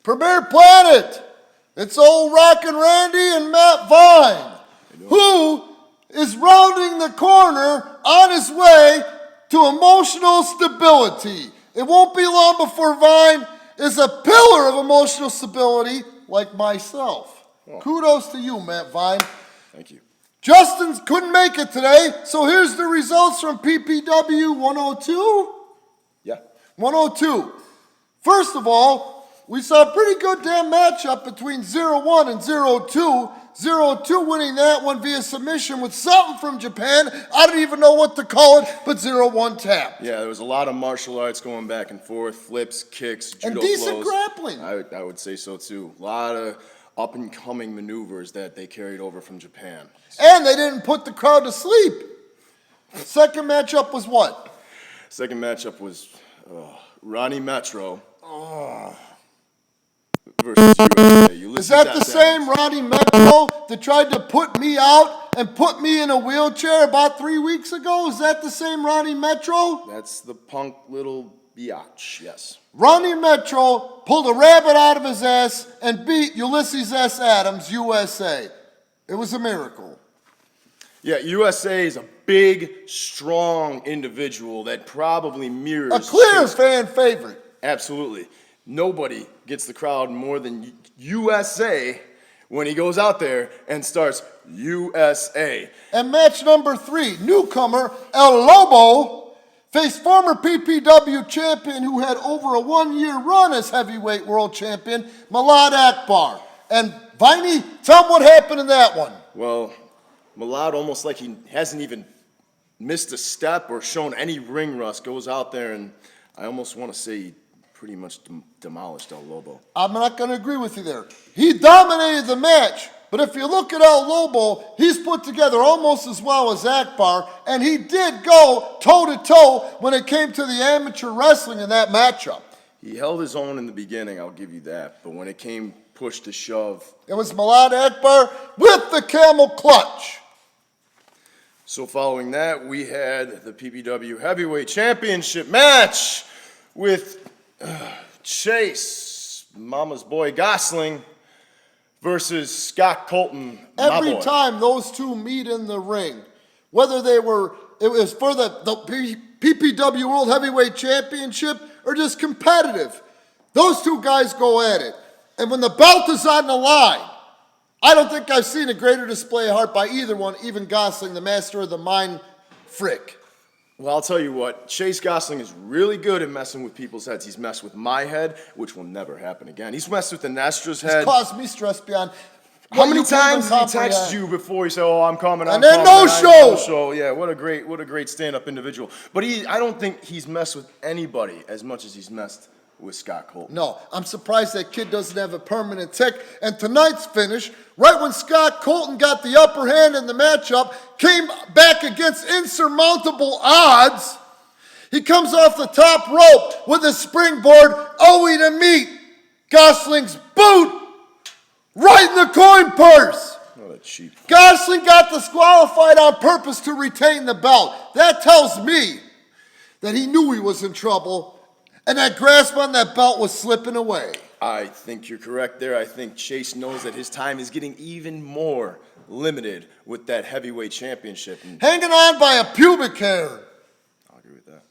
Premier Planet. It's old Rockin' Randy and Matt Vine, who is rounding the corner on his way to emotional stability. It won't be long before Vine is a pillar of emotional stability like myself. Oh. Kudos to you, Matt Vine. Thank you. Justin couldn't make it today, so here's the results from PPW 102. Yeah. 102. First of all, we saw a pretty good damn matchup between 0-1 and 0-2. 0-2 winning that one via submission with something from Japan. I don't even know what to call it, but 0-1 tap. Yeah, there was a lot of martial arts going back and forth, flips, kicks, judo And decent flows. grappling. I would say so too. A lot of up-and-coming maneuvers that they carried over from Japan. And they didn't put the crowd to sleep. Second matchup was what? Second matchup was Ronnie Metro versus USA. Is that the same Ronnie Metro that tried to put me out and put me in a wheelchair about 3 weeks ago? Is that the same Ronnie Metro? That's the punk little biatch, yes. Ronnie Metro pulled a rabbit out of his ass and beat Ulysses S. Adams, USA. It was a miracle. Yeah, USA is a big, strong individual that probably mirrors... A clear fan favorite. Absolutely. Nobody gets the crowd more than USA when he goes out there and starts USA. And match number 3, newcomer El Lobo faced former PPW champion who had over a 1-year run as heavyweight world champion, Malad Akbar. And Viney, tell him what happened in that one. Well, Malad, almost like he hasn't even missed a step or shown any ring rust, goes out there and I almost want to say he pretty much demolished El Lobo. I'm not going to agree with you there. He dominated the match, but if you look at El Lobo, he's put together almost as well as Akbar, and he did go toe-to-toe when it came to the amateur wrestling in that matchup. He held his own in the beginning, I'll give you that, but when it came push to shove... It was Malad Akbar with the camel clutch. So following that, we had the PPW Heavyweight Championship match with Chase, Mama's boy Gosling, versus Scott Colton, my boy. Every time those two meet in the ring, whether it was for the PPW World Heavyweight Championship or just competitive, those two guys go at it. And when the belt is on the line, I don't think I've seen a greater display of heart by either one, even Gosling, the master of the mind frick. Well, I'll tell you what, Chase Gosling is really good at messing with people's heads. He's messed with my head, which will never happen again. He's messed with the Nestra's head. It's caused me stress beyond. How many times did he text you before he said, "Oh, I'm coming"? And then no show. Yeah, what a great stand-up individual. But I don't think he's messed with anybody as much as he's messed with Scott Colton. No, I'm surprised that kid doesn't have a permanent tick. And tonight's finish, right when Scott Colton got the upper hand in the matchup, came back against insurmountable odds. He comes off the top rope with a springboard owing to meet Gosling's boot right in the coin purse. Oh, that's cheap. Gosling got disqualified on purpose to retain the belt. That tells me that he knew he was in trouble and that grasp on that belt was slipping away. I think you're correct there. I think Chase knows that his time is getting even more limited with that heavyweight championship. And hanging on by a pubic hair. I'll agree with that.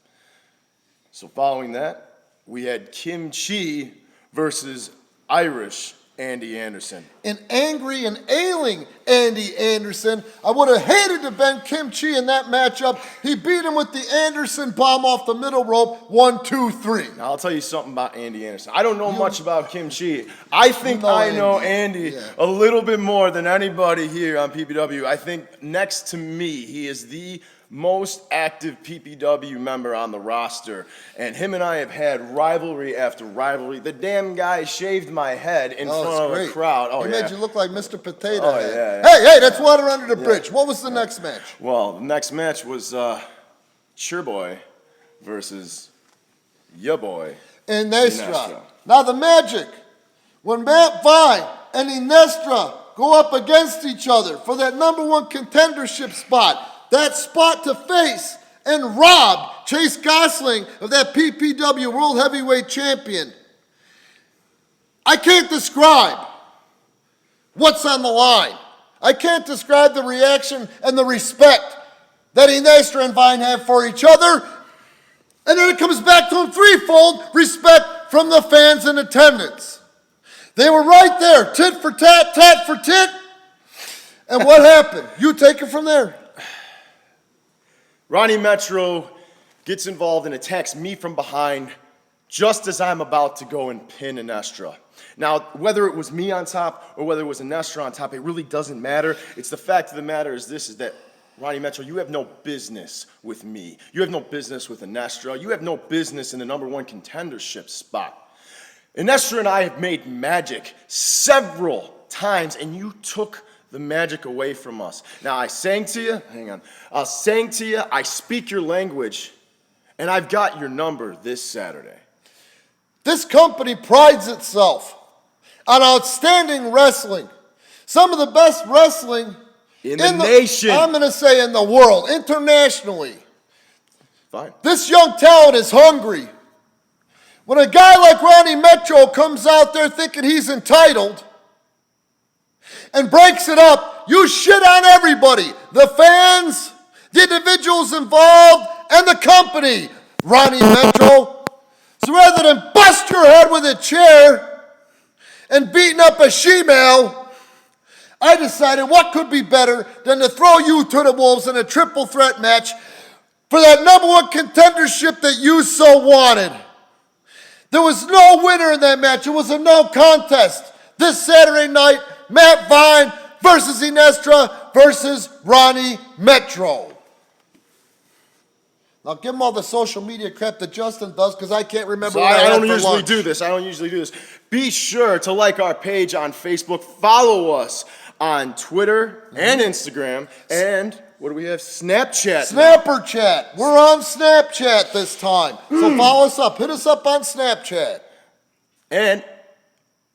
So following that, we had Kim Chi versus Irish Andy Anderson. An angry and ailing Andy Anderson. I would have hated to bend Kim Chi in that matchup. He beat him with the Anderson bomb off the middle rope. 1, 2, 3. Now, I'll tell you something about Andy Anderson. I don't know much about Kim Chi. I think I know Andy a little bit more than anybody here on PPW. I think next to me, he is the most active PPW member on the roster, and him and I have had rivalry after rivalry. The damn guy shaved my head in front of a crowd. He made you look like Mr. Potato Head. Yeah. Hey, that's water under the bridge. What was the next match? Well, the next match was Boy versus Ya Boy Inestra. Now the magic, when Matt Vine and Inestra go up against each other for that #1 contendership spot, that spot to face and rob Chase Gosling of that PPW World Heavyweight Champion. I can't describe what's on the line. I can't describe the reaction and the respect that Inestra and Vine have for each other. And then it comes back to him threefold respect from the fans in attendance. They were right there, tit for tat, tat for tit. And what happened? You take it from there. Ronnie Metro gets involved and attacks me from behind just as I'm about to go and pin Inestra. Now, whether it was me on top or whether it was Inestra on top, it really doesn't matter. It's the fact of the matter is that Ronnie Metro, you have no business with me. You have no business with Inestra. You have no business in the number one contendership spot. Inestra and I have made magic several times, and you took the magic away from us. Now, I sang to you. Hang on. I sang to you. I speak your language, and I've got your number this Saturday. This company prides itself on outstanding wrestling. Some of the best wrestling in the nation. I'm going to say in the world, internationally. Fine. This young talent is hungry. When a guy like Ronnie Metro comes out there thinking he's entitled and breaks it up, you shit on everybody. The fans, the individuals involved, and the company, Ronnie Metro. So rather than bust your head with a chair and beating up a she-male, I decided what could be better than to throw you to the wolves in a triple threat match for that number one contendership that you so wanted. There was no winner in that match. It was a no contest. This Saturday night, Matt Vine versus Inestra versus Ronnie Metro. Now give him all the social media crap that Justin does because I can't remember what I don't usually do this. Be sure to like our page on Facebook. Follow us on Twitter and Instagram. And what do we have? Snapchat. Snapper Chat. We're on Snapchat this time. So follow us up. Hit us up on Snapchat. And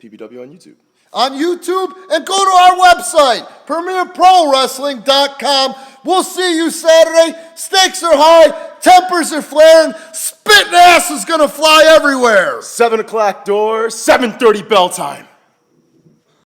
PBW on YouTube. On YouTube, and go to our website, PremierProWrestling.com. We'll see you Saturday. Stakes are high, tempers are flaring, spitting ass is going to fly everywhere. 7 o'clock doors, 7:30 bell time.